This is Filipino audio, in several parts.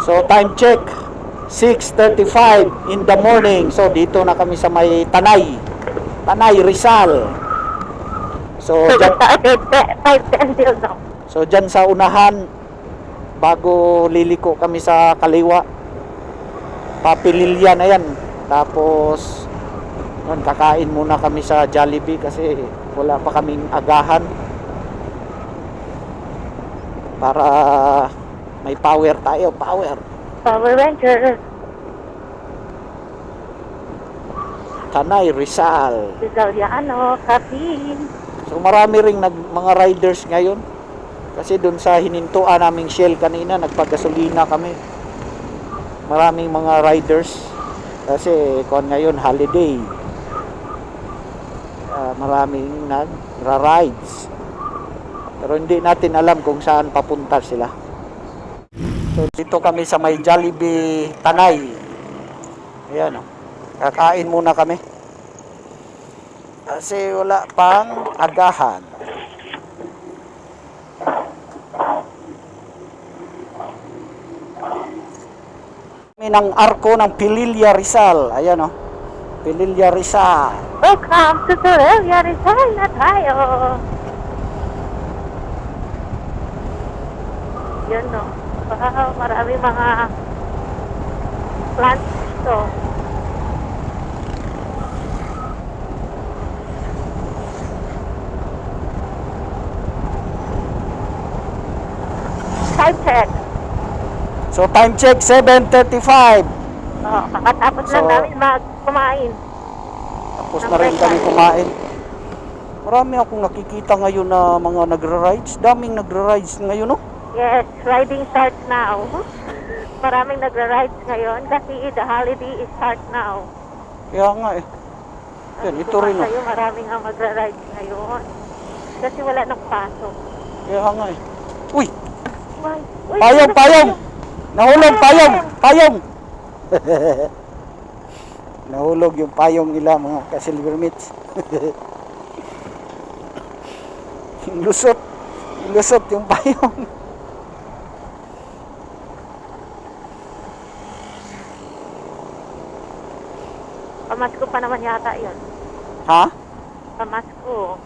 So time check, 6:35 in the morning. So dito na kami sa may Tanay, Rizal. So dyan, 5:10 till now. so dyan sa unahan, bago liliko kami sa kaliwa, Papililya na yan. Tapos nun, kakain muna kami sa Jollibee kasi wala pa kaming agahan para may power tayo, power. Power Ranger. Tanay, Rizal. Rizaliano, Kapin. So marami ring mga riders ngayon. Kasi dun sa hinintuan naming Shell kanina, nagpagasolina kami. Maraming mga riders. Kasi kung ngayon, holiday. Maraming nagra-rides. Pero hindi natin alam kung saan papunta sila. So dito kami sa may Jollibee Tanay. Ayan o. Kakain muna kami. Kasi wala pang agahan. Ng arko ng Pililya Rizal. Ayan o. Pililya Rizal. Welcome to Pililya Rizal na tayo. Yun no. Wow, marami mga plants to. Time check. So time check 7:35. Oh, kakatapos lang So, namin kumain. Tapos na rin kami kumain. Marami akong nakikita ngayon na mga nagra-rides. Daming nagra-rides ngayon, no? Yes, riding starts now. Maraming nagra-rides ngayon kasi the holiday is start now. Kaya nga eh. Yan, ito rin, no? Sa'yo, maraming ang magra-rides ngayon. Kasi wala nang pasok. Kaya nga eh. Uy! Uy, Payong, payong! Nahulog, payong! Payong! Nahulog yung payong nila, mga ka-silver meats. Lusot. Lusot yung payong. Pamasko pa naman yata yun. Ha? Pamasko.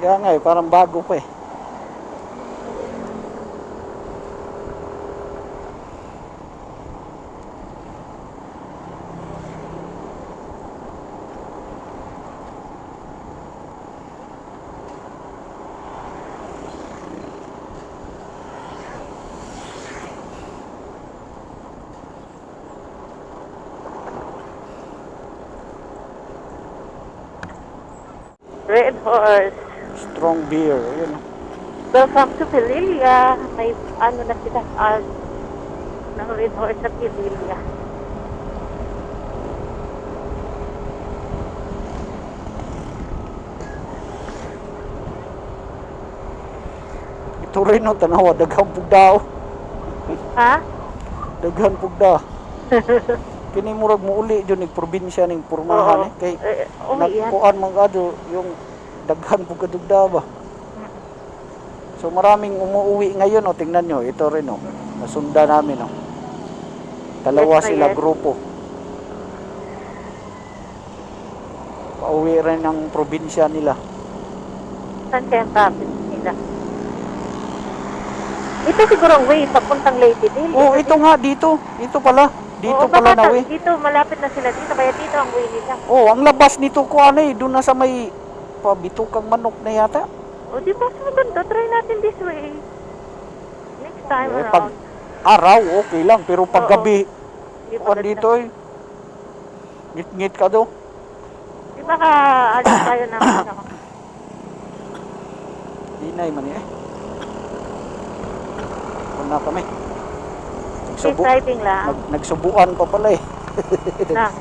Kaya nga eh, parang bago pa eh. Red Horse. Strong beer. Ayun. Welcome to Pililya. May ano na sila ng Red Horse sa Pililya. Ito rin no, tanawa, daghang pugdao. Ha? Daghan pugda. Kini murag muuli dyan ng probinsya ng Purmahan eh. Kay nagkuan mga ado yung daghan pugdada ba. So maraming umuwi ngayon o, tingnan nyo, ito rin o. Nasunda namin o. Dalawa sila grupo. Pauwi rin ng probinsya nila. Saan kaya ang province nila? Ito siguro ang way papuntang Ladydale. Oh, ito nga dito. Ito pala. Dito pala na way. Dito, malapit na sila dito. Kaya dito ang way nila. Oh, ang labas nito ko ano eh. Doon na sa may pabitukang manok na yata. O, di ba maganda? Try natin this way. Next time around. Pag araw, okay lang. Pero pag gabi, dito eh. Ngit-ngit ka do. Di ba alis tayo na Hinay man eh. Na kami. driving lang. Nagsubuan pa pala eh. Na.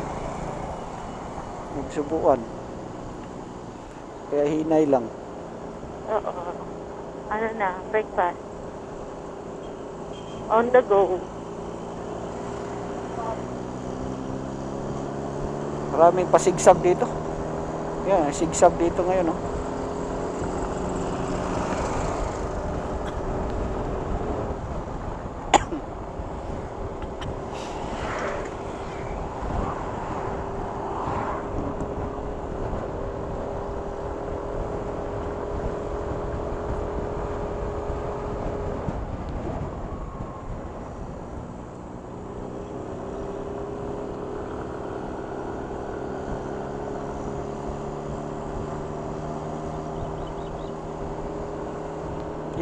Nagsubuan. Kaya hinay lang. Oo. Ano na, breakfast. On the go. Maraming pasigsag dito. Yan, sigsag dito ngayon, no?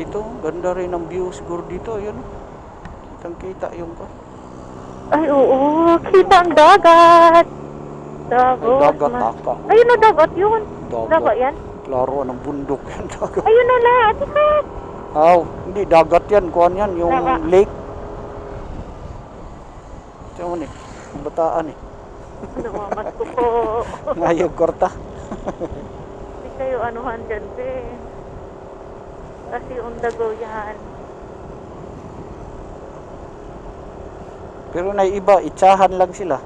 Dito, ganda rin ang view siguro dito. Ayun. Kitang kita yung ko. Ay, oo. Kita ang dagat. Ay, Davos. dagat taka. Ayun na, dagat yun. Dagat. Dagat yan. Klaro, anong bundok yan. Dagat. Ayun na la. Tikat. Hindi, dagat yan. Kuhan yan, yung Dagat. lake. Ito mo eh. Ang bataan eh. Lumamat ko po. Ngayog korta. Hindi kayo anuhan dyan, be. Kasi undago yan. Pero na iba, itsahan lang sila.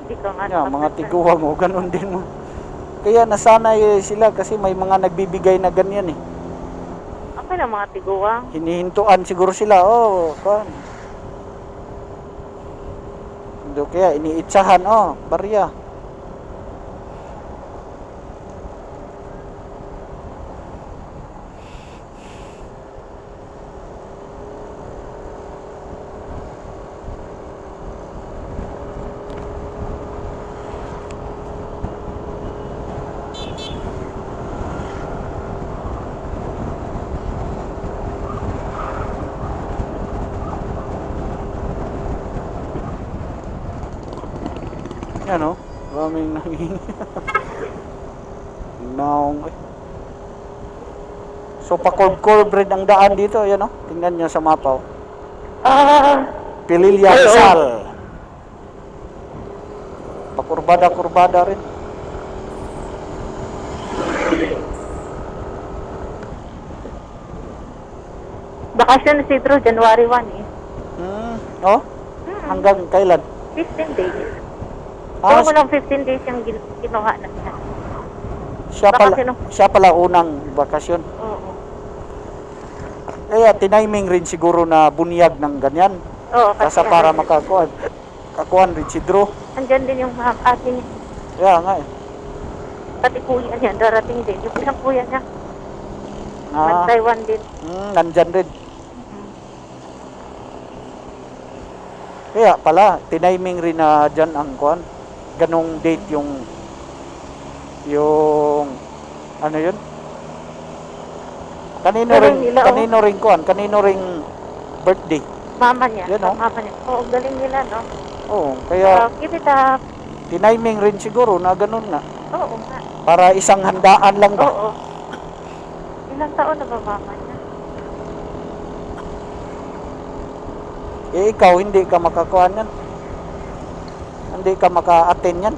Hindi ka nga Yeah, mga tiguwang o ganun din mo. Kaya nasanay sila kasi may mga nagbibigay na ganyan eh. Ako na mga tiguang. Hinihintuan siguro sila. Kuhan. Kaya iniitsahan, barya. Yan maraming nanging naong so pa-curve rin ang daan dito, yan tingnan nyo sa mapa. Pililya Rizal. Pakurbada-kurbada rin. Bakasyon na si Drew, January 1 eh. Hanggang kailan? 15 days. Ah, Pero walang 15 days yung kinuha na niya. siya pala unang bakasyon. Oo. Kaya tiniming rin siguro na bunyag ng ganyan. Oo, Kasi para kakuhan rin si Drew. andyan din yung mga ate niya. Kaya nga eh. Pati kuya niya, darating din. Yung isang kuya niya, Ah, Taiwan din. nandyan rin. Kaya pala, tiniming rin na dyan ang kuhan. Ganong date yung ano yun? Kanino rin kuhan, kanino ring birthday. Mama niya. Yan, oh. Mama niya. Oo, galing nila, no? Oo, kaya Keep it up. tiniming rin siguro na ganun nga. Oo nga. Para isang handaan lang ba? Oo. Ilang taon na ba mama niya? Ikaw, hindi ka makakuhan yan. Hindi ka maka-attend yan.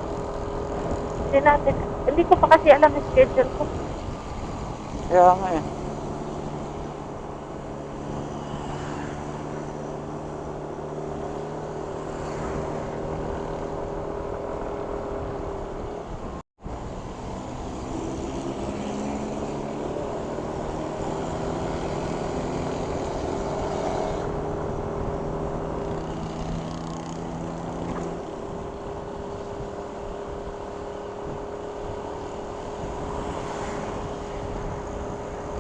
Hindi ko pa kasi alam yung schedule ko. Kaya nga eh.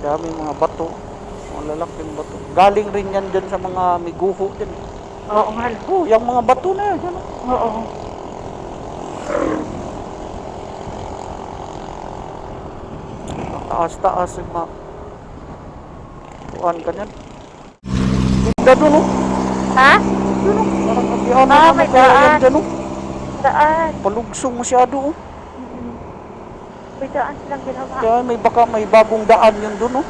Daming mga bato. Mga lalaking bato. Galing rin yan dyan sa mga miguho din. Oo nga. Yung mga bato na yan. Oo. Taas-taas yung mga kuhan ka yan. Ganda doon Ha? Parang kabihan na may kaya yan daan. dyan Daan. Palugsong masyado May daan silang ginawa. Kaya may bagong daan yun doon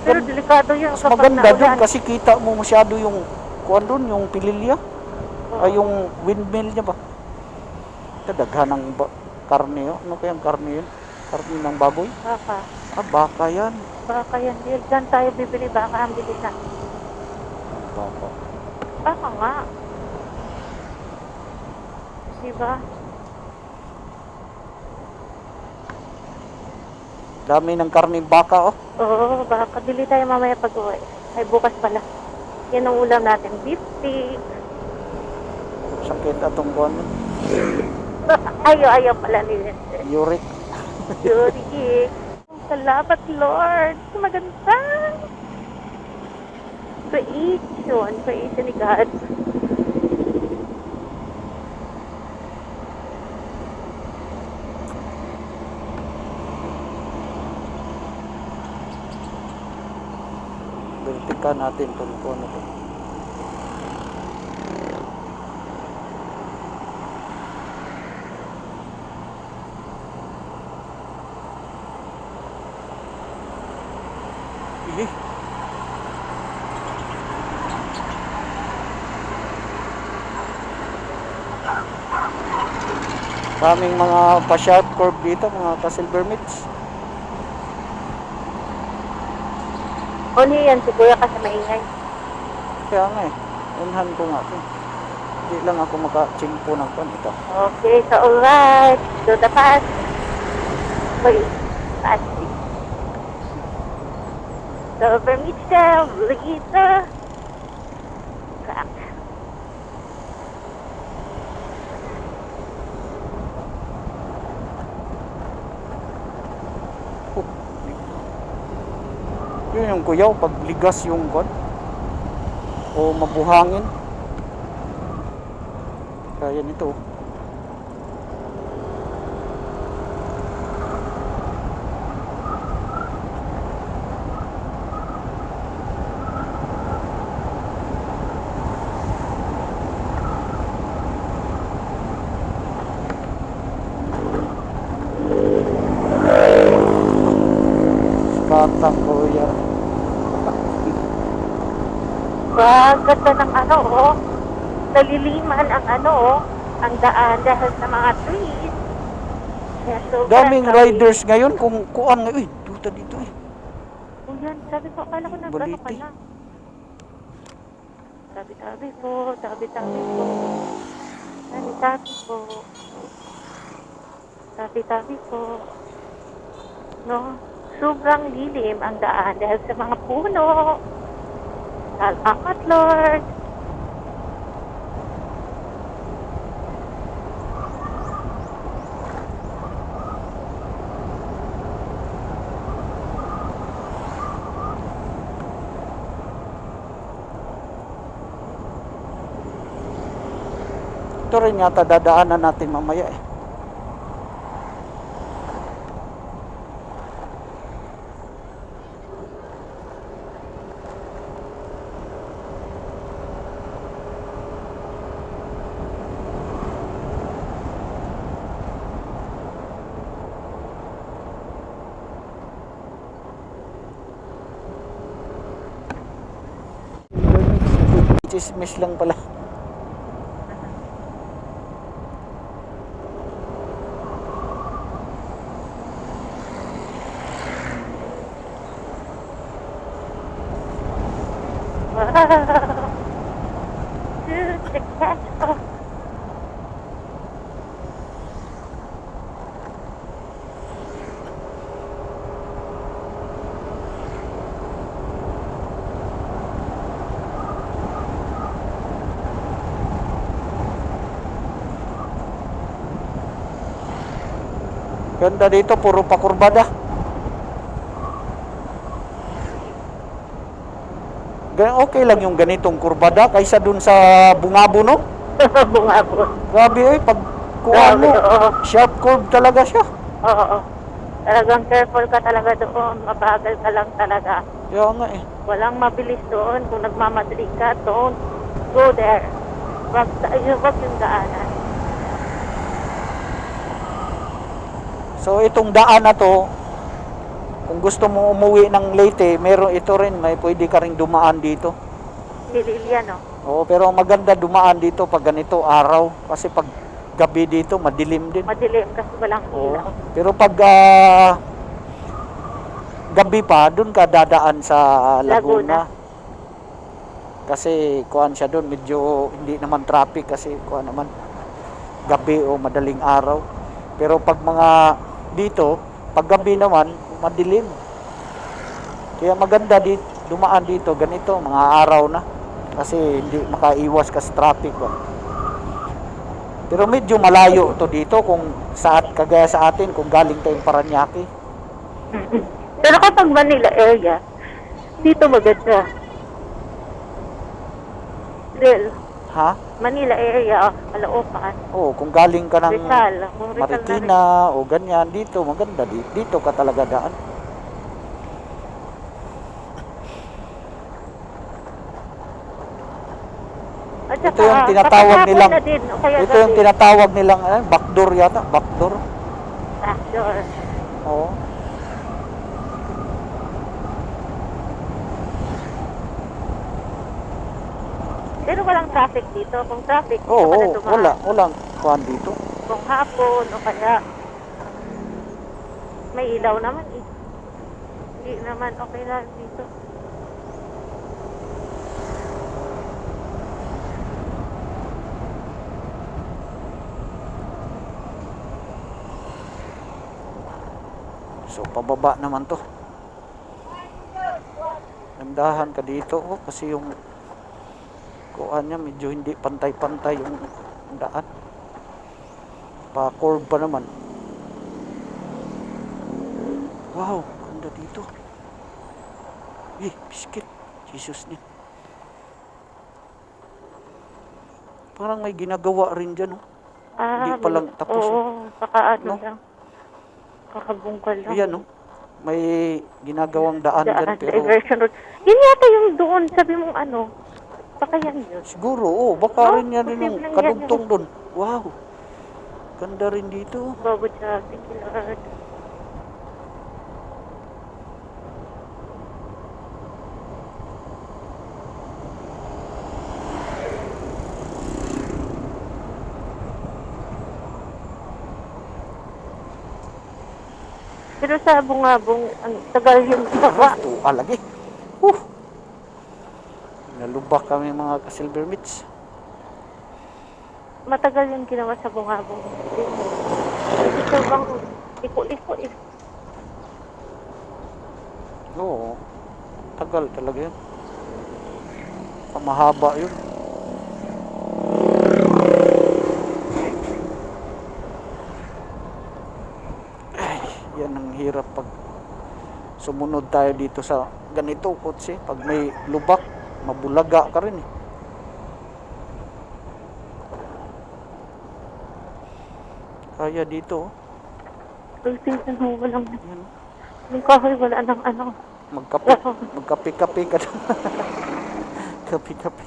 Pero delikado yun. Mas maganda doon kasi kita mo masyado yung kuhan doon, yung pililya. Ay yung windmill niya ba? Daghan ng karne yun. Ano kayang karne yun? Karne ng baboy? Baka. Baka yan. Baka yan. Diyan tayo bibili. Baka ang bili na. Baka. Baka nga. Diba? Dami ng karne baka Oo, baka bili tayo mamaya pag uwi. Ay, bukas pala. Yan ang ulam natin. Beef steak. Sakit atong kuhan. Ayaw pala nila. Uric. Yuri. Salamat, Lord. Maganda. Creation. Creation ni God. Checkan natin kung ano to. Ih. Maraming mga pa-sharp curve dito, mga ka-silver mitts. O niya yan, si Kuya kasi maingay. Kaya nga eh, unhan ko nga ito. Hindi lang ako maka-chingpo ng pan ito. Okay, so alright. To the pass. Wait, pass. Silver Mitchell, Lisa. Crack. Yun yung kuyaw, pag ligas yung kon o mabuhangin. Kaya nito. Katang kuya. Ganda ng ano, oh. Naliliman ang ano, oh. Ang daan dahil sa mga trees. Kaya sobrang Daming dami. riders ngayon kung kuan nga. Uy, duta dito eh. O yan, sabi ko, akala ko nag-ano ka Baliti. lang. Tabi-tabi po, tabi-tabi po. Tabi-tabi po. Tabi-tabi po. No, sobrang lilim ang daan dahil sa mga puno. Salamat, Lord. Ito rin yata dadaanan natin mamaya eh. Chismis lang pala. Dude, the cat. Oh. Ganda dito, puro pakurbada. Okay lang yung ganitong kurbada kaysa dun sa Bungabo, no? Bungabo. Grabe eh, pag kuha mo, Oo. sharp curve talaga siya. Oo. Talagang careful ka talaga doon. Mabagal ka lang talaga. Kaya nga eh. Walang mabilis doon. Kung nagmamadali ka, don't go there. Wag yung daanan. So itong daan na to, kung gusto mo umuwi ng Leyte, meron ito rin, may pwede ka ring dumaan dito. Lililia, no? Oo, pero maganda dumaan dito pag ganito araw kasi pag gabi dito madilim din. Madilim kasi walang Oo. ilaw. Pero pag gabi pa, dun ka dadaan sa Laguna. Kasi kuan siya dun, medyo hindi naman traffic kasi kuan naman gabi o madaling araw. Pero pag mga dito, pag gabi naman, madilim. Kaya maganda dumaan dito, ganito, mga araw na. Kasi hindi makaiwas ka sa traffic ba. Pero medyo malayo to dito kung kagaya sa atin, kung galing tayong Paranaque. Pero kapag Manila area, dito maganda. Real. Ha? Manila area, Caloocan. Oo, kung galing ka ng Rizal. Kung Rizal Marikina o ganyan, dito maganda. Dito ka talaga daan. At Ito saka, yung tinatawag kapag hapon nilang, na din, o kaya ito yung gabi. tinatawag nilang, backdoor yata, backdoor. Sure. Oo. Pero walang traffic dito. Kung traffic, dito Oo, ka na dumaan. walang kuhan dito. Kung hapon, o kaya may ilaw naman eh. Hindi naman okay lang dito. So, pababa naman to. Nandahan ka dito, kasi yung kuhan niya, medyo hindi pantay-pantay yung daan. Pa-curve pa naman. Wow, ganda dito. Biskit. Jesus niya. Parang may ginagawa rin dyan, oh. Hindi pa lang tapos. Oo, baka ano No? lang. Kakabungkal lang. Ayan, no? May ginagawang daan dyan, pero Diversion road. Yun yata yung doon, sabi mong ano. Baka yan yun. siguro, baka No, rin yan rin yung posibleng kadugtong yan. doon. Wow. Ganda rin dito. Bobo job. Thank you, Lord. Pero sa bungabong, ang tagal yung gawa. Tuwa lagi. Nalubak kami mga ka-silver meats. Matagal yung ginawa sa bungabong. Ito bang liko-liko eh. Oo. Tagal talaga yun. Mahaba yun. Ay, yan ang hirap pag sumunod tayo dito sa ganito, kotse. Pag may lubak, mabulaga ka rin eh. Kaya dito, Ay, tingnan mo, walang, yan, yung kahoy, wala nang ano. magkape-kape ka na. Kape-kape.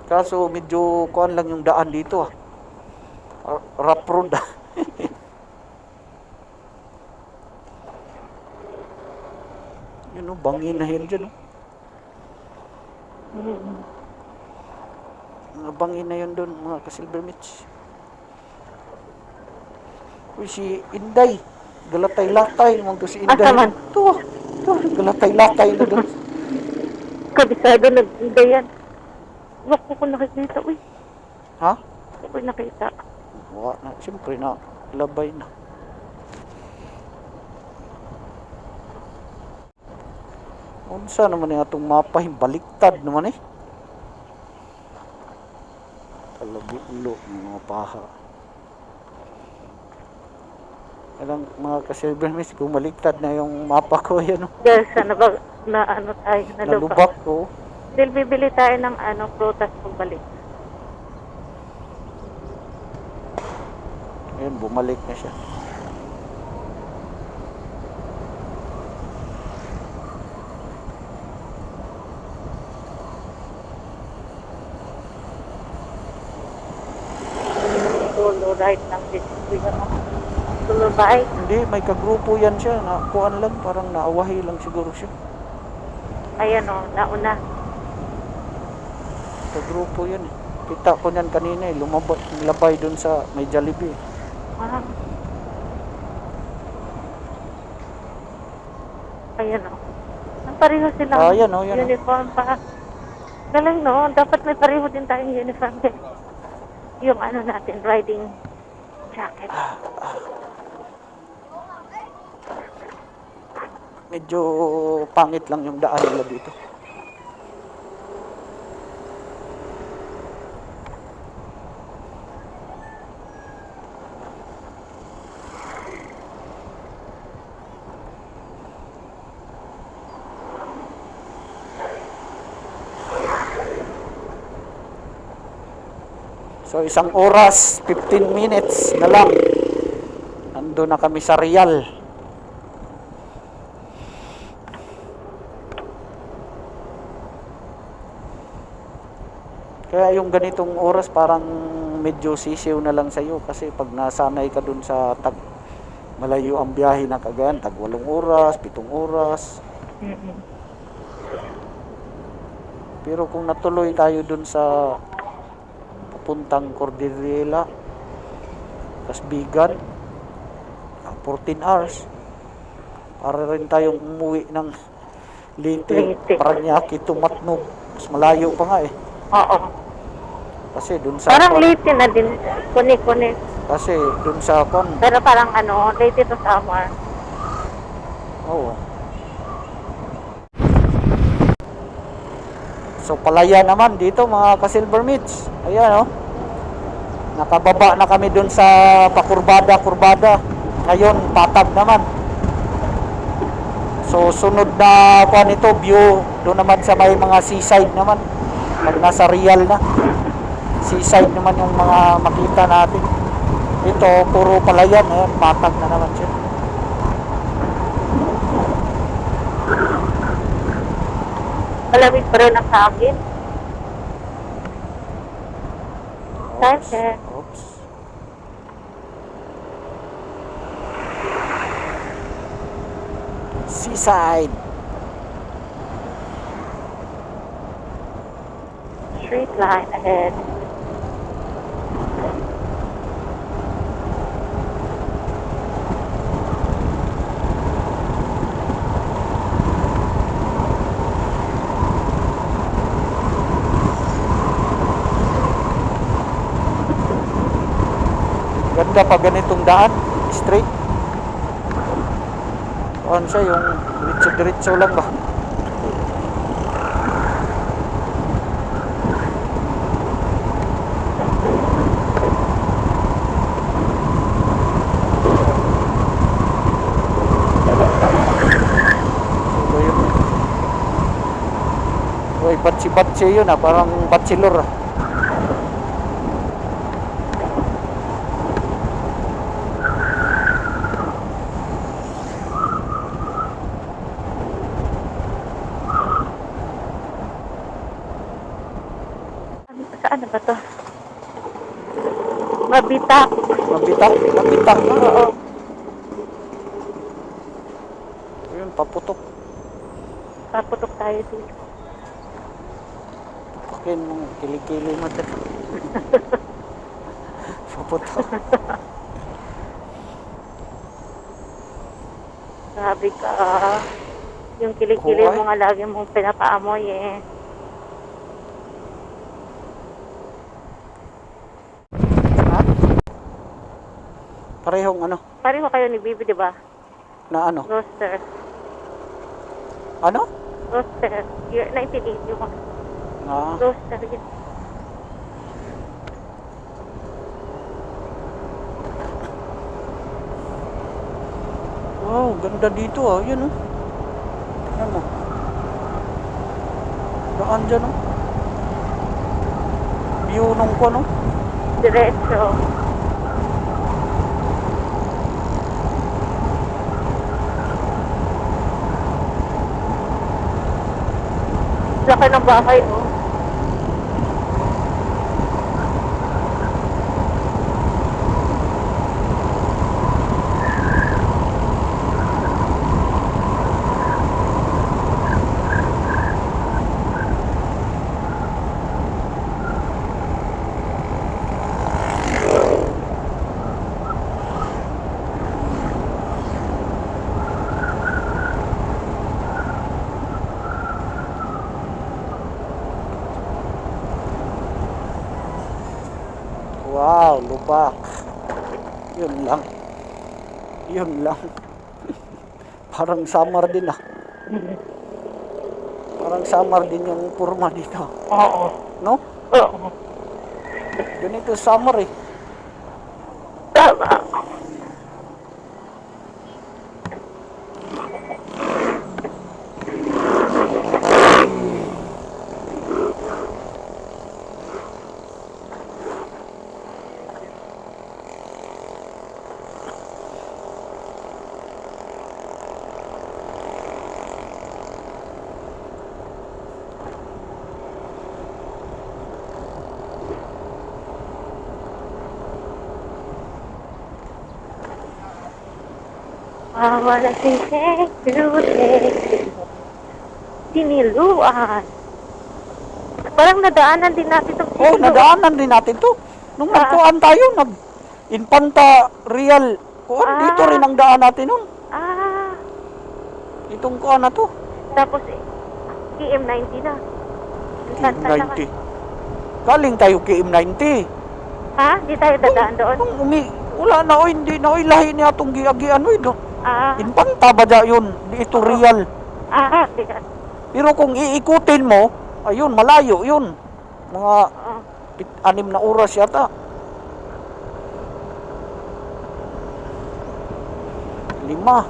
Kaso medyo kuan lang yung daan dito ah. Rough road ah. Yun oh, bangin na yun dyan oh. Mga bangin na yun doon, mga ka-silver meats. Uy, si Inday. Galatay-latay naman to si Inday. Asaman? Ito, galatay-latay na doon. Kabisado nag-ida yan. Wak ko nakikita, uy. Ha? Ako nakita. Wala na, siyempre na, labay na. Unsa naman yung atong mapa, baliktad naman eh. Talabi ulo ng mga paha. Alang mga ka-silver meats, kung baliktad na yung mapa ko, yan oh. Dahil sana ba, na ano tayo, nalubak. Nalubak ko. Dahil bibili tayo ng ano, prutas pagbalik. Ayun, bumalik na siya. Solo ride lang din. Solo bike. Hindi, may kagrupo yan siya. Kuan lang, parang naawahi lang siguro siya. Ayan o, nauna. Kagrupo yan eh. Kita ko niyan kanina eh, lumabay dun sa may Jollibee. Ah. Ayan o. Ang pareho silang Ayan o, yan o. uniform pa. Galing no, dapat may pareho din tayong uniform din. Yung ano natin, riding jacket. Medyo pangit lang yung daan nila dito. So isang oras, 15 minutes na lang. Ando na kami sa Real. Kaya yung ganitong oras parang medyo sisiw na lang sa'yo kasi pag nasanay ka dun sa malayo ang biyahe na Cagayan, tag 8 oras, 7 oras. Mm-mm. Pero kung natuloy tayo dun sa papuntang Cordillera, Kasbigan, 14 hours. Para rin tayong umuwi ng Leyte, Leyte. Parañaque, Tumatnog. Mas malayo pa nga eh. Oo. Kasi dun sa Parang late na din. Kuni-kuni. Kasi dun sa Pero parang late to summer. Oo. So palaya naman dito mga ka-Silver Meats. Ayan oh. Nakababa na kami dun sa pakurbada-kurbada. Ngayon patag naman. So sunod na ito view doon naman sa may mga seaside naman. Pag nasa Real na. Seaside naman yung mga makita natin. Ito puro palayan, ayan, patag na naman siya. Malamig pa rin ang sa akin. Kasi, Oops. Seaside. straight line ahead. Ganda pa ganitong daan, straight. Ano siya, yung diretso-diretso lang ba? Ito yun. Uy, batsi-batsi yun ah, parang bachelor ah. Saan na ba to? Mabitak. Mabitak, mabitak na. Oo. Ayun, paputok. Paputok tayo dito. Pakin mong kilikili mo dyan. Paputok. Sabi ka, yung kilikili mo nga lagi mong pinapaamoy eh. Ha? Parehong ano? Pareho kayo ni Bibi, di ba? Na ano? Roaster. Ano? Roaster. Year 1981. Ah, Roaster yun. wow, ganda dito ah. Yun oh. Tingnan mo. Daan dyan oh. View nung ko no. Diretso. Laki ng bahay, oh. Wow, lubak. Yun lang. Yun lang. Parang summer din ah. Parang summer din yung purma dito. Oo. No? Oo. Ganito summer eh. Tama. I wanna say thank you. Siniluan. Parang nadaanan din natin itong Oh, siniluan. nadaanan din natin to. Nung Ah. nagkuhan tayo, Infanta Real. Kuhan, Ah. dito rin ang daan natin nun. Ah, Itong kuhan na to. tapos KM90 na. Infanta na ka. KM90. Galing tayo KM90. Ha? Di tayo dadaan doon? Wala na, hindi na, lahi niya itong giagian, Ah, Infanta ba dyan yun? Ito Real. diyan. Pero kung iikutin mo, ayun, malayo yun. Mga Oo. 6 na oras yata. 5,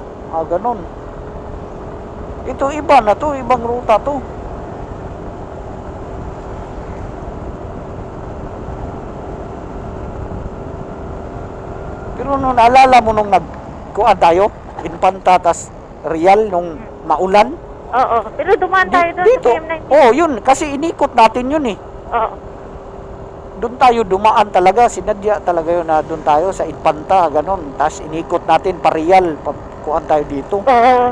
ganon. Ito iba na to, ibang ruta to. Pero nung naalala mo nung nagkuhan tayo, Infanta tas Real nung maulan. Oo. Pero dumaan tayo doon Dito, sa KM90. oh yun, kasi inikot natin yun eh. Oo. Doon tayo dumaan talaga, sinadya talaga yun na doon tayo sa Infanta, ganon. Tapos inikot natin pa Real, kuhan tayo dito. Oo.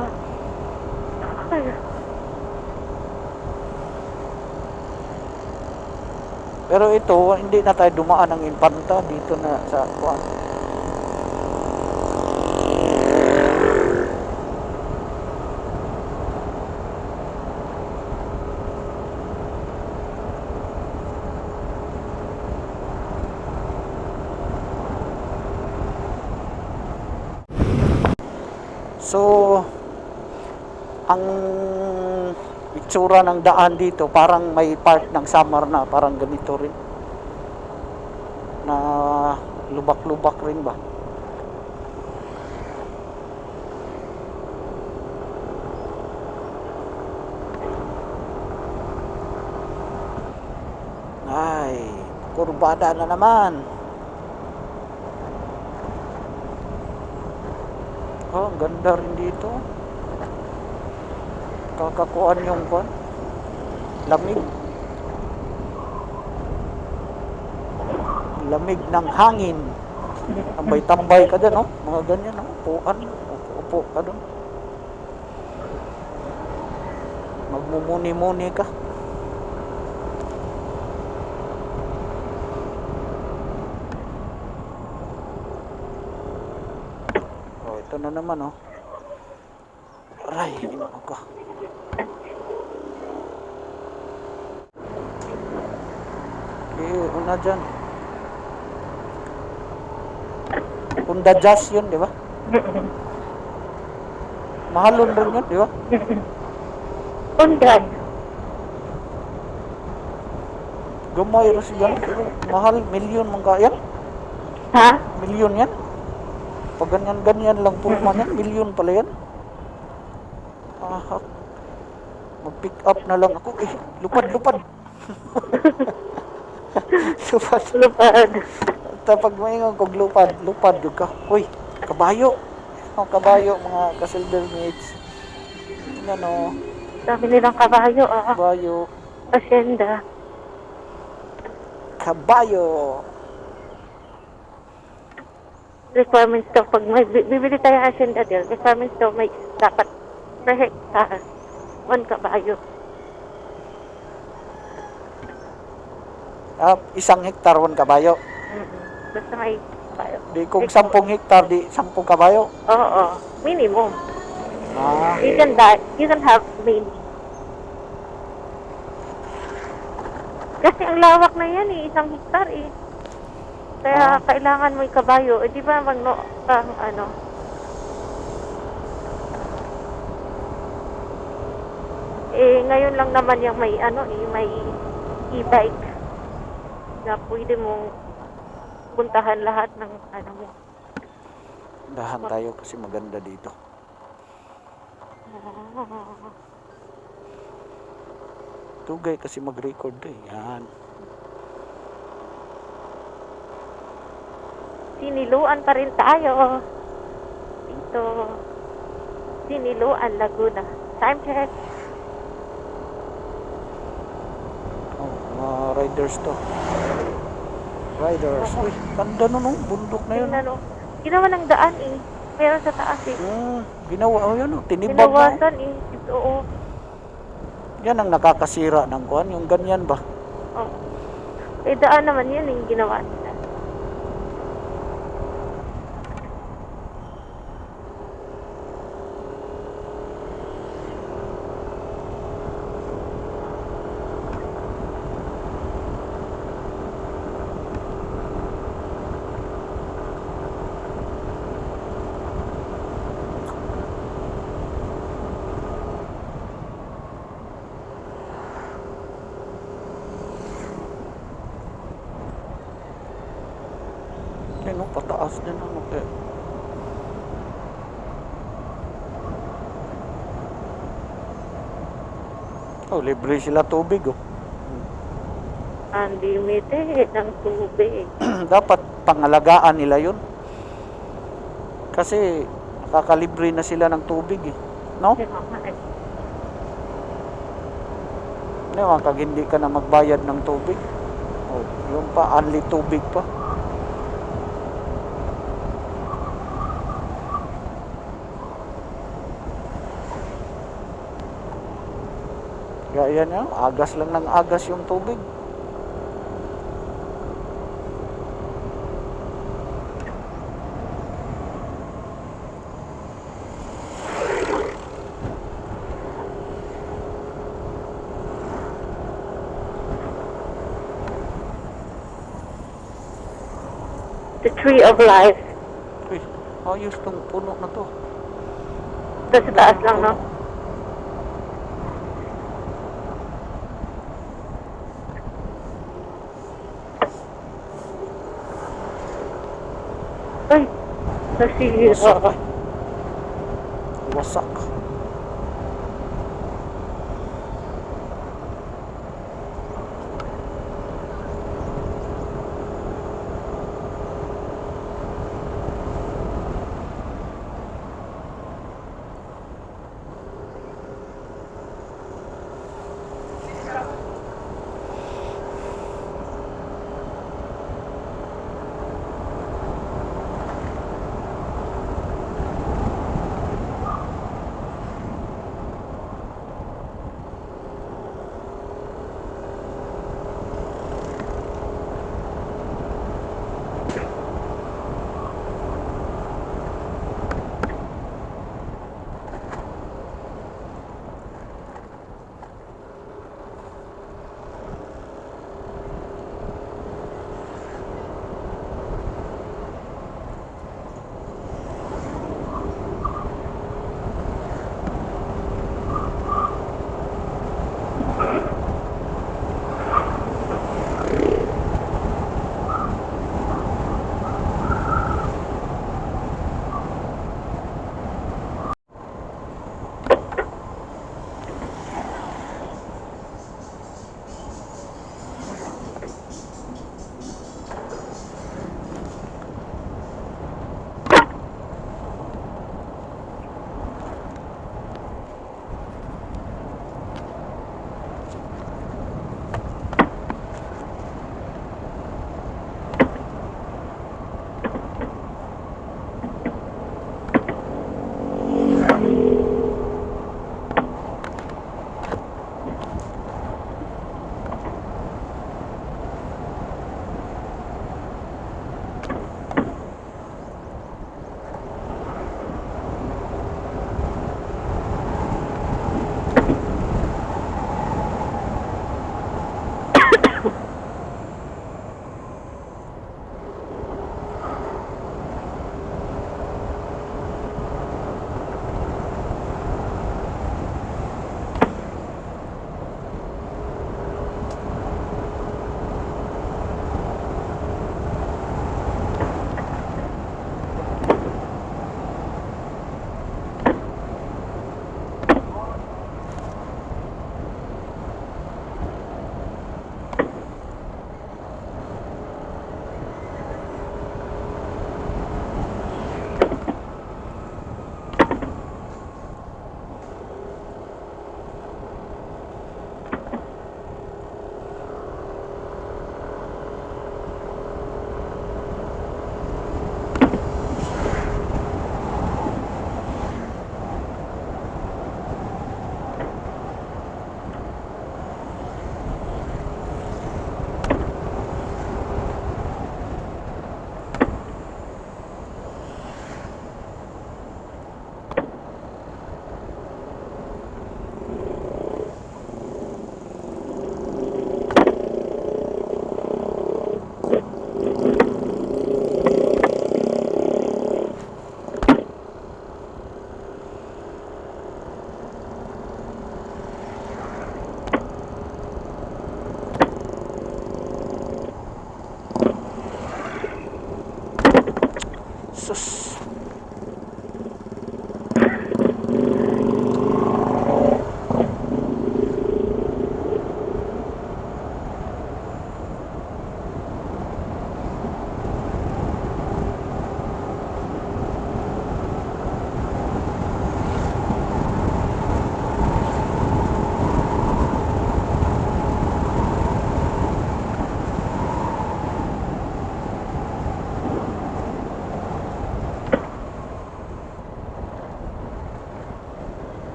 Pero ito, hindi na tayo dumaan ng Infanta dito na sa kuhan. So, ang itsura ng daan dito, parang may part ng summer na, parang ganito rin. Na lubak-lubak rin ba? Ay, kurbada na naman. Oh, ang ganda rin dito. Kakakuan yung kuan. Lamig. Lamig ng hangin. Tambay-tambay ka dyan, no? Mga ganyan, no? Upuan. Upo ka dun. Magmumuni-muni ka. Oh, ito na naman, oh. Aray, ino ka. Okay, una dyan. Honda Jazz yun, di ba? Mahalon rin yun, di ba? Undan. Gamay rin siya. Pero mahal, milyon mong kaya. Ha? Milyon yan. Pag ganyan-ganyan lang purman yan, milyon pala yan. Ah, mag-pick up na lang ako. Eh, lupad-lupad. Lupad. Lupad. Tapag maingon kog lupad yun ka. Uy, kabayo. Oh, kabayo, mga ka-silver mates. Ano, Dami nilang kabayo, kabayo. Asyenda. Kabayo. Requirements daw, pag may bibili tayo ng asyenda deal, requirements daw may dapat per hectare, 1 kabayo. 1 hektar 1 kabayo. Basta may kabayo. Di kung 10 hektar, di 10 kabayo. Oo, minimum. Ah, You can have many. Kasi ang lawak na yan eh, 1 hektar eh. Kaya kailangan mo yung kabayo. Eh, di ba ano? Eh, ngayon lang naman yung may may e-bike na pwede mong puntahan lahat ng mo. dahan tayo kasi maganda dito. Tugay kasi mag-record eh. Yan. Siniluan pa rin tayo. Dito. Siniluan, Laguna. Time check. Oh, mga riders to. Riders. Uy, ganda nun, oh. Bundok na yun. Tingnan, oh. Ginawa ng daan eh. Meron sa taas eh. Ginawa, oh yun, oh, tinibag mo. Binawasan eh. Oo. Yan ang nakakasira ng kuan, yung ganyan ba? Oh. Eh, daan naman yun yung ginawa nila. Yan, oh, pataas din ang okay. Oh, libre sila tubig, oh. Unlimited ng tubig. Dapat pangalagaan nila yun. Kasi nakakalibre na sila ng tubig, eh. No? Naman, kag hindi ka na magbayad ng tubig. Oh, yung pa, only tubig pa. Gaya niya, agas lang ng agas yung tubig. The tree of life. Uy, ayos tong puno na to. Ito sa taas lang, no? Ay, nasira. Wasak.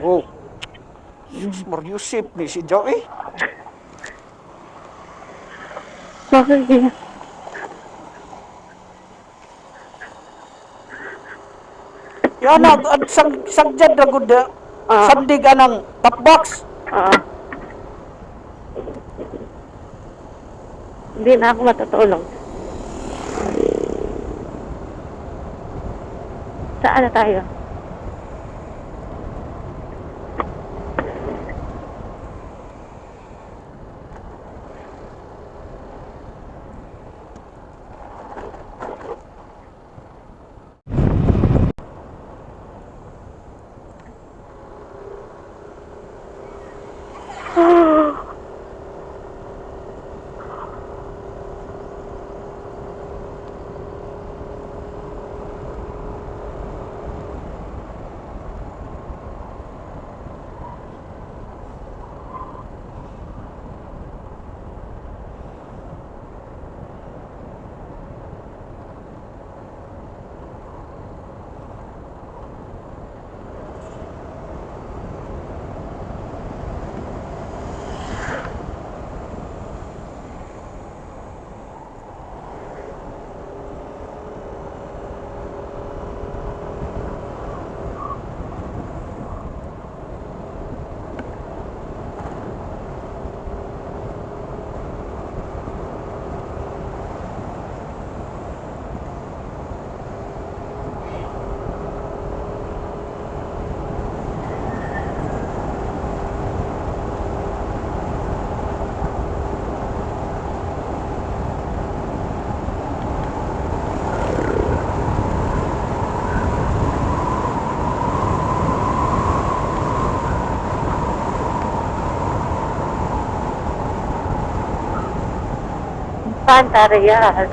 Oh. Sus, Mariusip ni si Joey. Bakit di? Yan na, sagjad na gud sandig anang top box. Oo. Hindi na ako matutulog. Saan na tayo? Pantarayas.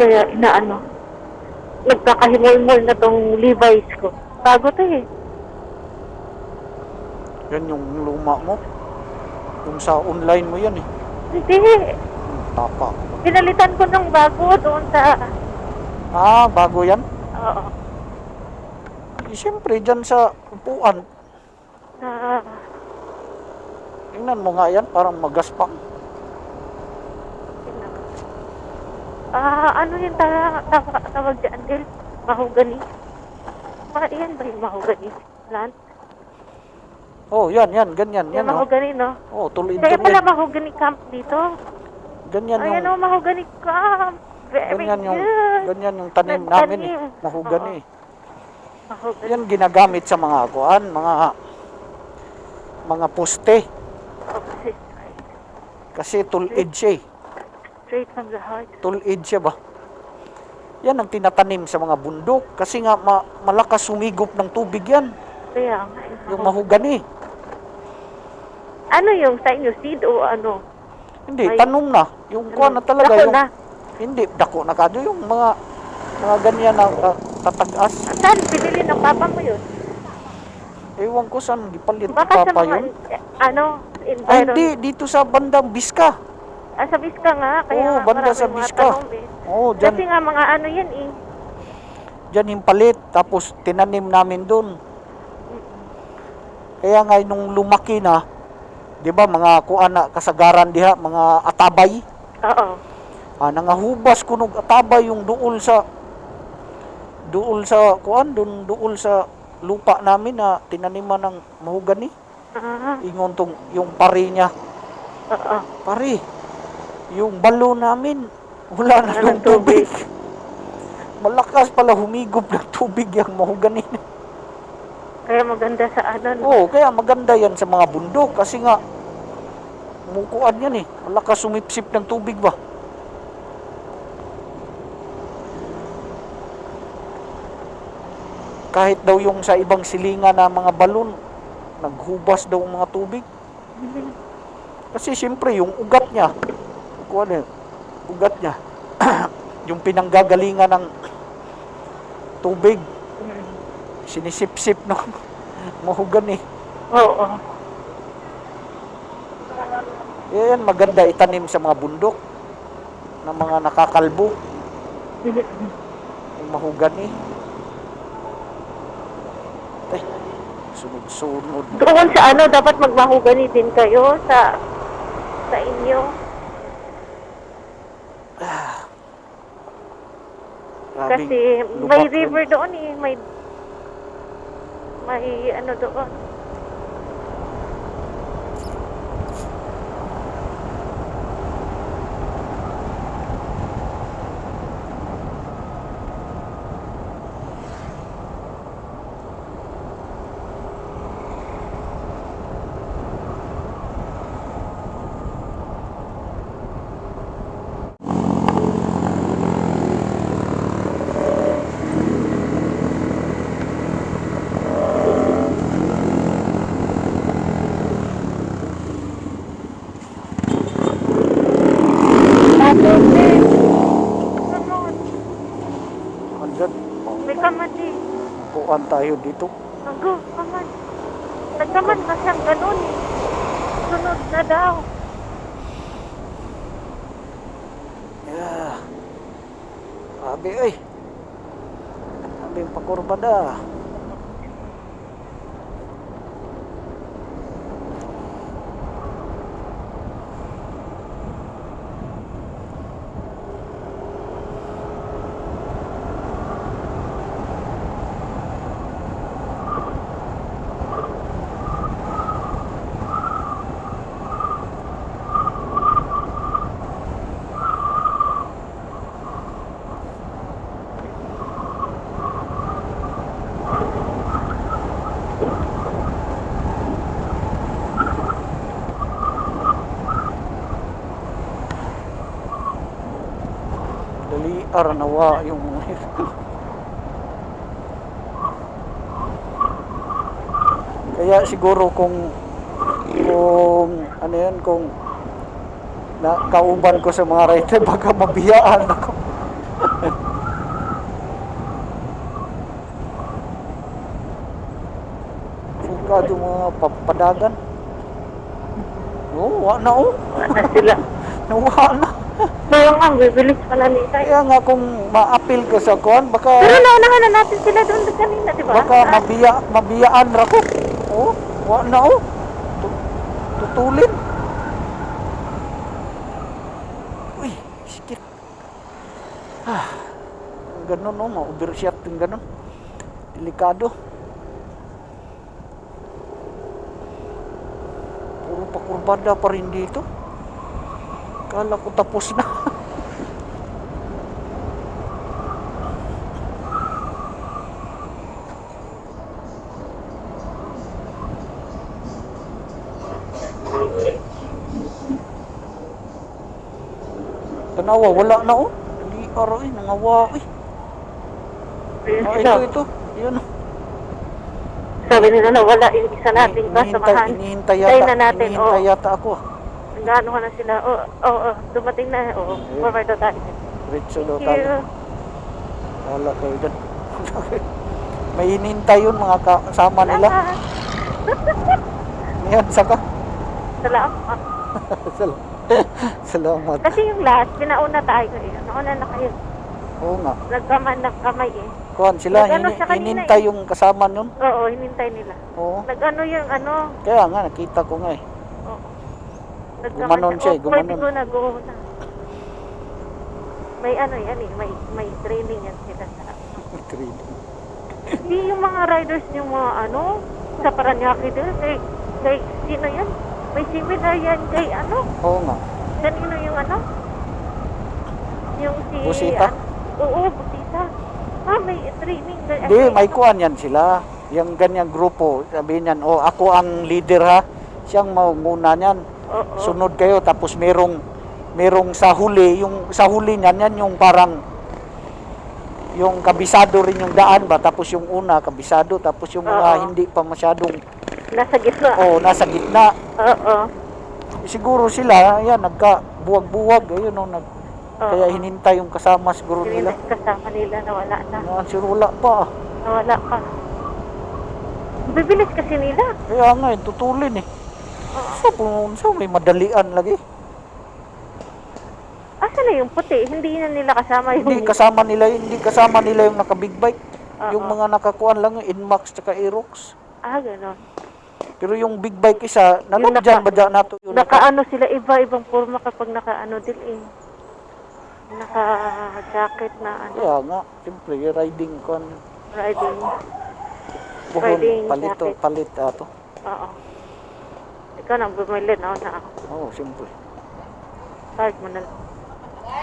kaya inaano. Nagkakahimol-mol na tong Levi's ko. Bago to eh. Yan yung luma mo. Yung sa online mo yan eh. Hindi. Tapa. Pinalitan ko ng bago doon sa... Ah, bago yan? Oo. Eh, siyempre, dyan sa upuan. Sa... Tingnan mo nga yan, parang magaspang. ano yung tawag dyan, Del? Mahogany. Yan ba yung mahogany plant? Oh, yan, ganyan. Yung Yan, oh. mahogany, no? Oh, tulid. Kaya pala mahogany camp dito. Ganyan Ayan yung, o, mahogany camp. Very good. ganyan yung tanim namin eh. Nagtanim. Mahogany. Mahogany. Yan ginagamit sa mga kuan, mga poste. Okay. Kasi tulid siya eh. Straight from the heart. Tulid siya ba? Yan ang tinatanim sa mga bundok. Kasi nga malakas sumigop ng tubig yan. Kaya nga. Yung mahogany. Ano yung sa inyo? Seed o ano? Hindi, Ay, tanom na. Yung kuan na talaga. Dako Yung, na. hindi, dako na kadyo. Yung mga ganyan na tatag-as. Saan? Pinili ng papa mo yun? Ewan ko saan gipalit ni Baka sa Papa mga, yun. Ay, environment. hindi. Dito sa bandang Biska. Sa Biska nga. Kaya Oo, nga banda maraming sa mga Biska. tanong eh. Oo, Kasi dyan, nga mga ano yan eh. dyan himpalit. Tapos tinanim namin doon. Kaya nga nung lumaki na, di ba mga kuan na kasagaran diha, mga atabay. Oo. Nangahubas kunog atabay yung duol sa kuan, duol sa lupa namin na tinaniman ng mahogany. Ingon tong yung pari niya. Oo. Pari, yung balo namin, wala na Wala ng ng tubig. tubig. Malakas pala humigop ng tubig yung mahogany. Kaya maganda sa ano. No? Oo, kaya maganda yan sa mga bundok kasi nga mukuan yan eh. Malakas sumipsip ng tubig ba? Kahit daw yung sa ibang silingan na mga balon, naghubas daw ang mga tubig. Kasi siyempre yung ugat niya, kuan eh, ugat niya, yung pinanggagalingan ng tubig, sinisip-sip ng mahogany. Oo. Yan, maganda itanim sa mga bundok ng mga nakakalbo. Yung mahogany. Ay, sunod-sunod. Doon sa ano, dapat magmahugani din kayo sa inyo. Grabing Kasi lubak may yun. river doon eh. May ano doon. Andyan, May kamati. kuan tayo dito. Anggo, kaman. Nagkaman na siyang ganun eh. Sunod na daw. Yeah. Sabi ay. Sabi yung pakurbada. Daliar nawa yung kaya siguro kung ano yan, kung kauban ko sa mga rider baka mabiyaan ako. Delikado mga padagan. Oo, wala na oh. Wala sila. Nawa na. Kaya nga, bibilis pala ni Tay. Kaya nga kung ma-appeal ko sa kuan, Pero baka naunahan na natin sila doon kanina, di ba? baka mabiyaan ra ko. Oh, wala na oh. Tutulin. Uy, sikit. Ganun oh, ma-overshot yung ganun. Delikado. Puro pakurbada pa rin dito. Kala ko tapos na. Tanawa, wala na oh. Hindi araw eh, nangawa eh. Ayun sila. Ito. Yun. Sabi nila na wala yung isa nating kasamahan. Inihintay Tayo na natin, Inihintay yata ako. Nagano ka na sila. Dumating na. Forward na tayo. Ritso daw Thank tayo. you. Wala kayo dyan. May hinintay yun mga kasama nila. Yan, saka. Salamat. Salamat. Kasi yung last, pinauna tayo. Nauna na kayo. Oo nga. Nagkaman ng kamay eh. Kuhan sila, Nag-ano siya kanina hinintay eh. yung kasama nun. Oo, hinintay nila. Oo. Nag-ano yung ano. Kaya nga, nakita ko nga eh. Oo. Gumanon siya, gumanon. Pwede ko na, go na. May ano yan eh, may training yan sila sa Hindi yung mga riders yung mga ano, sa Paranaque doon, kay sino yan? May seminar yan kay ano? Oo nga. Kanino yung ano? Yung si... Busita? Oo, Busita. May training. Hindi, may kuhan yan sila. Yung ganyang grupo, sabihin yan, ako ang leader ha. Siyang mauna niyan. Oo. Sunod kayo, tapos merong sa huli, yung sa huli niyan, yan yung parang yung kabisado rin yung daan ba, tapos yung una kabisado, tapos yung mga Oo. hindi pa masyadong Nasa gitna. nasa gitna. Oo. Siguro sila, yan, nagka-buwag-buwag, ayun Oo. kaya hinintay yung kasama siguro nila. Kasama nila, nawala na. Wala pa. Nawala pa. Bibilis kasi nila. Kaya nga, tutulin eh. So, may madalian lagi. Asa na yung puti? Hindi na nila kasama yung... Hindi kasama nila yung naka-big bike. Oo. Yung mga nakakuan lang, yung Inmax tsaka Aerox. Ganon. Pero yung big bike isa, nalagyan ba dyan nato yun? Naka-ano sila, iba-ibang forma kapag naka-ano din eh. Naka-jacket na ano, Kaya nga, siyempre, riding con. riding. Buhon, Riding jacket. palit ato. Oo. Ikaw na, bumili na ako. Oo, siyempre. Charge mo na lang.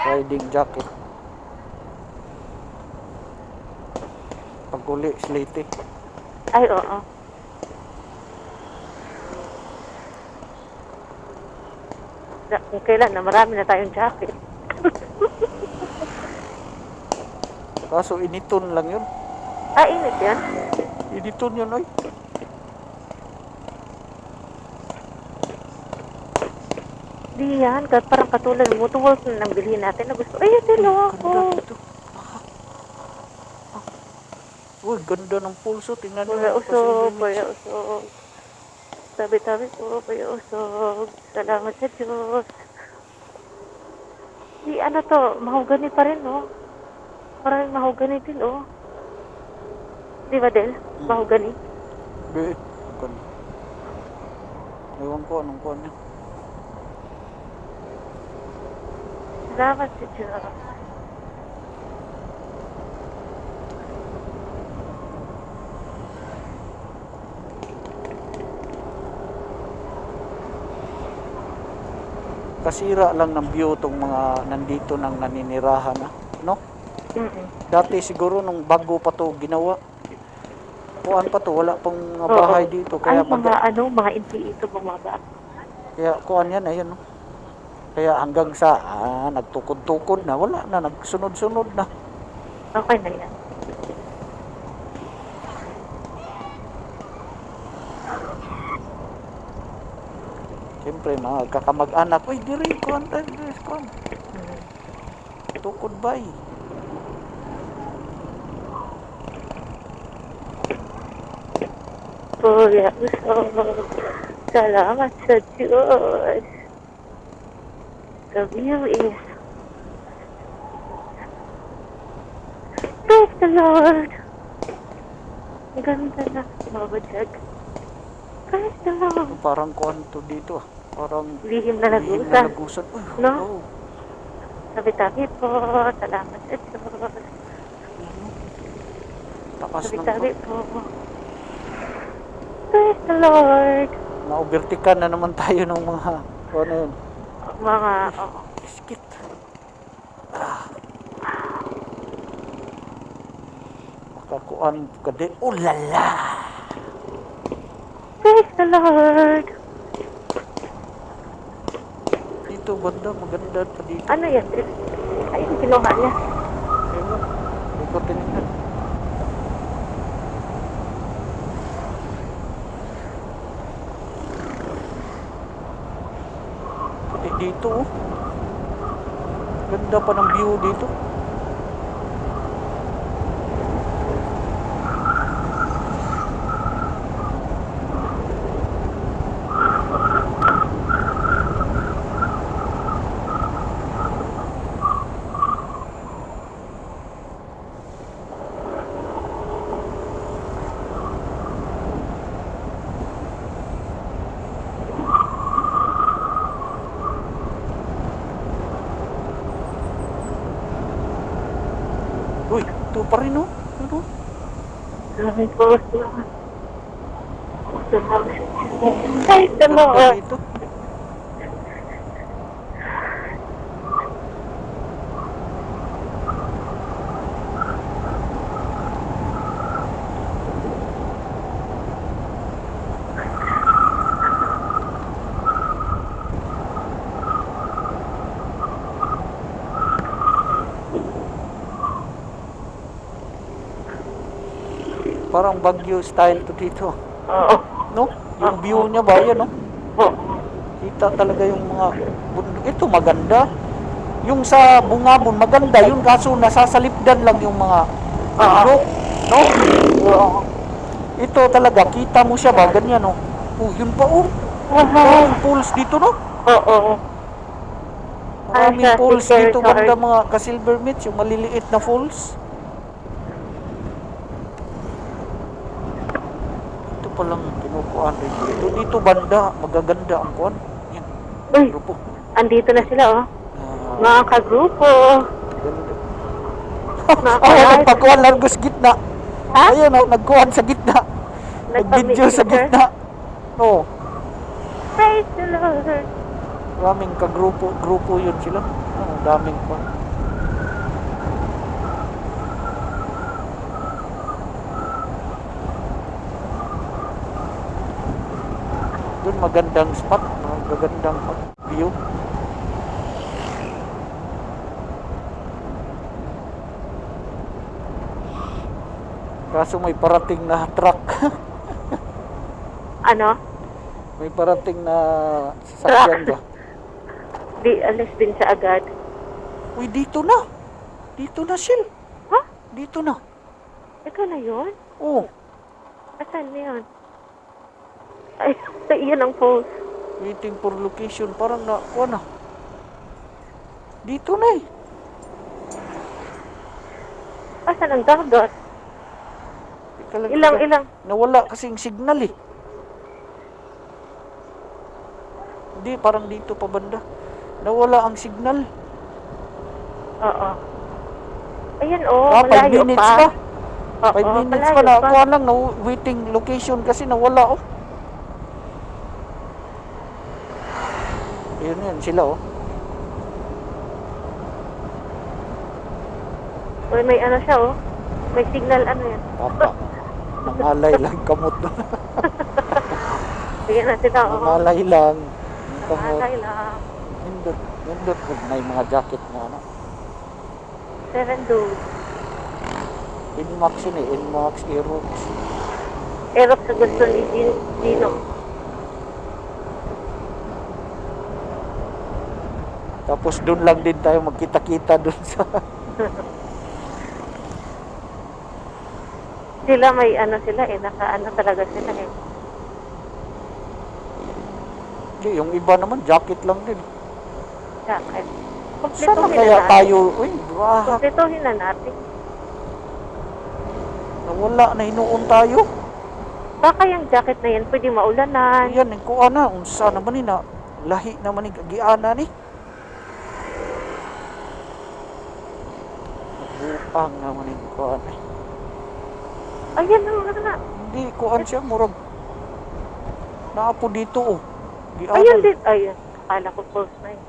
Riding jacket. Pag-uli, slate. Ay, oo. Kung kailan na, marami na tayong jacket. Kaso initon lang yun. Init yan. Initon yun, oy. Di yan, parang katulad ng motor nang bilhin natin na gusto. Ay, ito ako. Ganda ito. Uy, ganda ng pulso. Tingnan nyo. Pura usog, pura usog. Tabi-tabi po, pura usog. Salamat sa Diyos. Di ano to, mahogani pa rin, no? Maraming mahogani din, oh. Di ba, Del? Mahogani. Be, ganda. Ewan ko, anong kuhan niya. Salamat sa Diyos. Kasira lang ng view tong mga nandito nang naninirahan na, no? Dati siguro nung bago pa to ginawa. Kuan pa to, wala pang mga bahay dito kaya Ay, mga hindi ito bumaba. kaya kuan yan ayun, no? Kaya hanggang sa nagtukod-tukod na, wala na, nagsunod-sunod na. Okay na yan. Siyempre, mga kakamag-anak, uy, diri, kuan. Tukod ba eh? Kuya Usop. Salamat sa Diyos. The view is... Praise the Lord. Ang ganda na. Mabadjag. Praise the Lord. Parang kuhan to dito ah. Parang Lihim na lihim na nagusan. lagusan. Uy, No? oh. Tabi-tabi po. Salamat sa Diyos. Taas ng Tabi-tabi po. Praise the Lord. na-overtikan na naman tayo ng mga ano yun. Mga... Biskit. Makakuan ka din. Oh lala! Praise the Lord. Dito banda, maganda pa dito. Ano yan? Ay, yung kinuha niya. Ayun, ikotin nyo. Dito oh. Ganda pa ng view dito. Uy, ito pa rin oh. Ano? Salamat po. Salamat. Praise the Ganda Lord. dito. Parang Baguio style to dito. Oo. No? Yung view niya ba yan, no? Oo. Kita talaga yung mga bundok. Ito maganda. Yung sa Bungabon maganda yun, kaso nasasalipdan lang yung mga bundok, no? Oo. Ito talaga, kita mo siya ba? Ganyan, no? Oh, yun pa, oh. Maraming pools dito, no? Oo. Maraming Sa pools Silver dito, Resort. banda mga ka-silver meets, yung maliliit na falls. Ito palang kinukuhan rin dito. Dito banda, magaganda ang kuhan. Yan, Uy, grupo. andito na sila, oh. Ah, Mga kagrupo. ganda. Mga Ayun, kalahit. nagpakuhan largos gitna. Ha? Ayun, oh, nagkuhan sa gitna. Nag-video sa Nagpa-picture? gitna. Oh, Praise the Lord. maraming grupo yun sila. Oh, daming pa. Doon magandang spot, magagandang view. Kaso may parating na truck. Ano? May parating na sasakyan ba? Di alis din siya agad. Uy, dito na. Dito na, Shil. Ha? Dito na. Ikaw na yun? Oh, Asan na yun? Ay, iyan ang post. waiting for location. Parang na, na. Dito na eh. Asan ang dagat? Teka lang, teka. Ilang. Nawala kasing signal eh. Hindi, parang dito pa banda. Nawala ang signal. Oo. Ayan, oh. 5 Malayo minutes pa. pa. Oo, 5 minutes malayo pa na. Kuha lang na waiting location kasi nawala oh. Yun sila oh. Uy, may ano siya, oh. May signal, ano yan. Papa. Nangalay lang kamot doon. Bigyan natin na, oh. Nangalay lang. Yung kamot. Nangalay lang. Nindot na yung mga jacket na ano. 7 dudes. Inmax yun eh. Inmax, Aerox. Erop sa gusto ni Dino. Tapos doon lang din tayo magkita-kita doon sa... Sila may ano sila eh. Naka ano talaga sila eh. Di, yung iba naman, jacket lang din. Jacket. Sana Kumpletuhin kaya na natin. tayo, uy, bahak, Kumpletuhin na natin. nawala na hinuon tayo. Baka yung jacket na yan, pwede maulanan. Yan, yung kuha na, unsa naman ni na, lahi naman ni kagiana ni. Buang naman ni kuha na. Ayan na. Hindi, kuhaan siya, murag. Naapo dito, oh. Gianan. Ayun din. Ayun. Akala ko false na yun.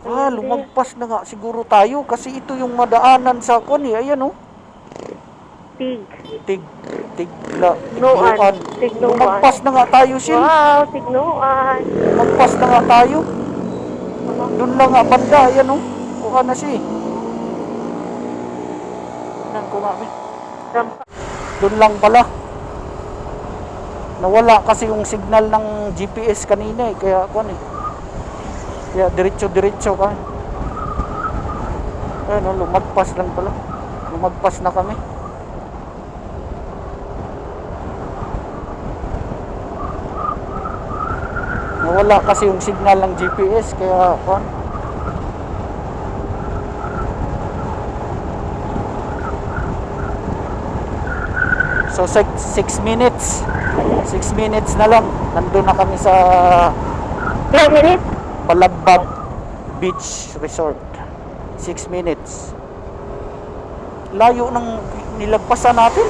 Ayun din. Lumagpas na nga siguro tayo kasi ito yung madaanan sa kuan eh. Ayan, oh. Tig. Tigla. Tignuan. Tignuan. Lumagpas na nga tayo, Sin. Wow, tignuan. Lumagpas na nga tayo. Doon lang nga banda, ayan, oh. Kuha na siya, eh. Tingnan ko nga, eh. Rampa. Doon lang pala. Nawala kasi yung signal ng GPS kanina eh. Kaya kuan eh. Kaya diretso-diretso ka. Ayun oh, lumagpas lang pala. Lumagpas na kami. Nawala kasi yung signal ng GPS. Kaya kuan. So 6 minutes. 6 minutes na lang. Nandun na kami sa 10 minutes? Balagbag Beach Resort. 6 minutes. Layo ng nilagpasan natin.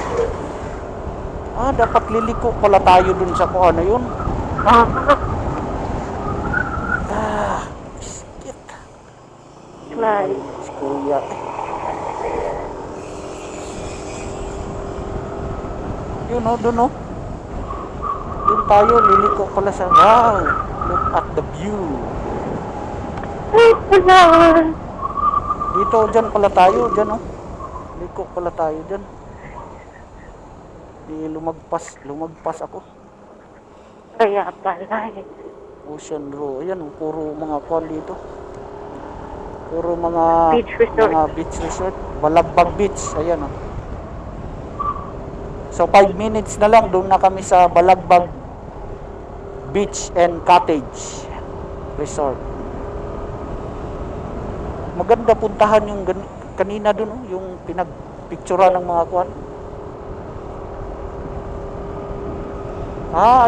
Dapat liliko pala tayo dun sa kung ano yun. Shit. Right. Kuya. Yun o, dun o. Dun tayo, liliko pala sa, wow, look at the view. Dito, dyan pala tayo, dyan o. Liko pala tayo dyan. Di lumagpas ako. Kaya pala eh. Ocean Row, ayan, puro mga kwan dito. Puro mga beach resort. Balagbag Beach, ayan o. So 5 minutes na lang doon na kami sa Balagbag Beach and Cottage Resort. Maganda puntahan yung kanina doon, oh, yung pinagpicturean ng mga kwan.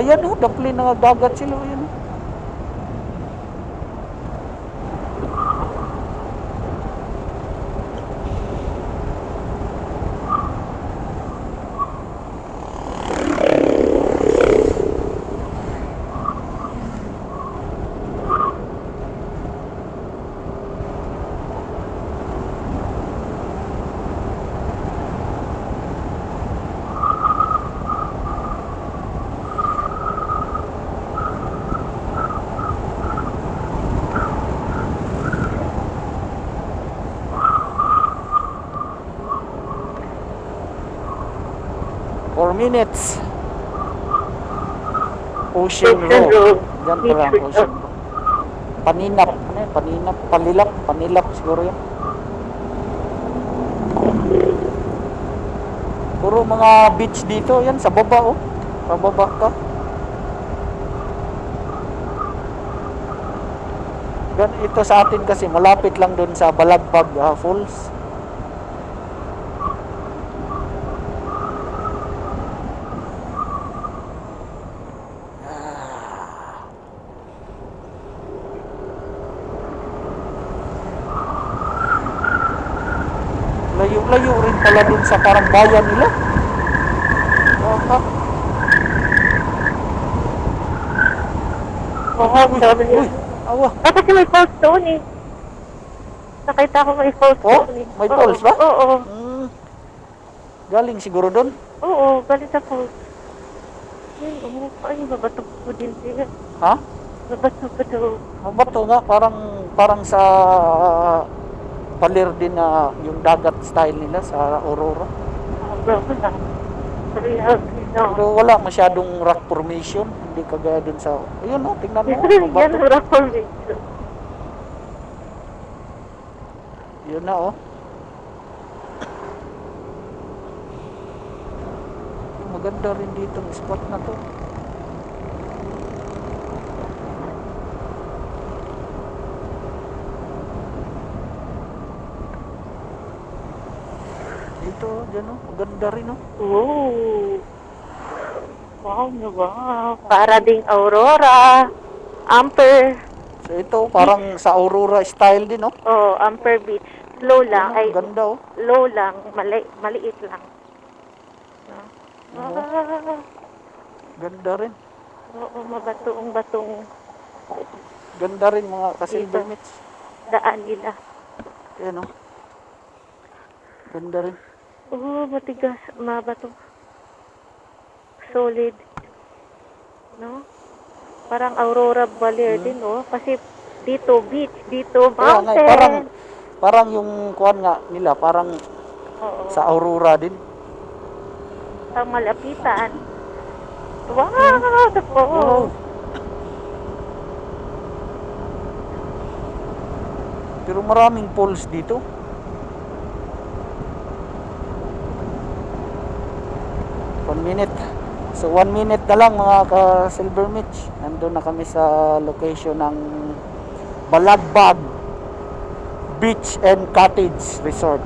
Ayan oh, dapli na dagat sila, ayan oh. Minutes. Ocean Road. Diyan pa lang, Ocean Road. Paninap. Ano yun? Paninap. Panilap siguro yun. Puro mga beach dito. Yan, sa baba oh. Pababa ka. Ito sa atin kasi malapit lang dun sa Balagbag Falls. Layo rin pala dun sa parang bayan nila. Sabi niya. Uy, awa. Kasi may false doon eh. Nakita ko may false doon eh. May falls ba? Oo. Galing siguro dun. Oo, galing sa falls. Ay, babato ko din siya. Ha? Babato. Mabato nga, parang sa palir din na yung dagat style nila sa Aurora. Pero wala masyadong rock formation, hindi kagaya dun sa, ayun oh, tingnan mo. Yan ang rock formation. Yun na oh. Maganda rin dito ang spot na to. dito, dyan oh. Maganda rin oh. Wow. Wow na ba? Para ding Aurora. Amper. So ito, parang sa Aurora style din oh. Oh, Amper Beach. Low lang. Ano, Ay, ganda oh. low lang. Maliit lang. No? Oo. Ah, Ganda rin. oo, mabatong-batong Ganda rin mga ka-silver Dito. mitts. daan nila. Ayan oh. Ganda rin. Oo, matigas. Mabato. Solid. No? Parang Aurora Baler din, oh. Kasi dito beach, dito Kaya nga, mountain. parang yung kuhan nga nila, parang Oo. sa Aurora din. Ang malapitan. Wow! Wow. Pero maraming falls dito. One minute. So 1 minute na lang mga ka-Silver Mitch. Nandun na kami sa location ng Balagbag Beach and Cottage Resort.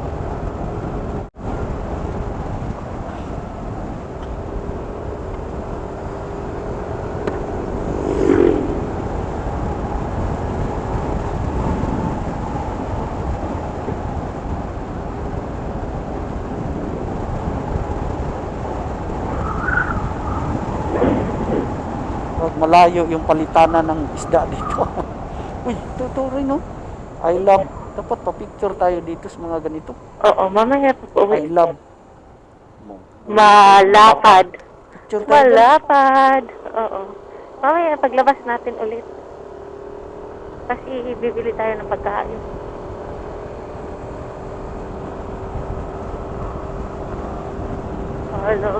Wag malayo yung palitanan ng isda dito. Uy, ito rin no. I love. Dapat pa-picture tayo dito sa mga ganito. Oo, mamaya po I love. Malapad. Picture tayo dyan. Malapad. Oo. Mamaya paglabas natin ulit. Kasi bibili tayo ng pagkain.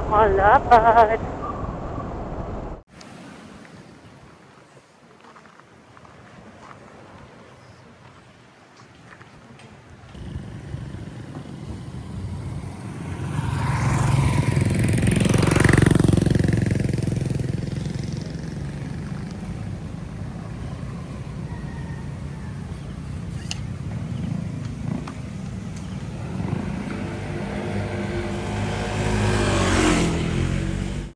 Malapad.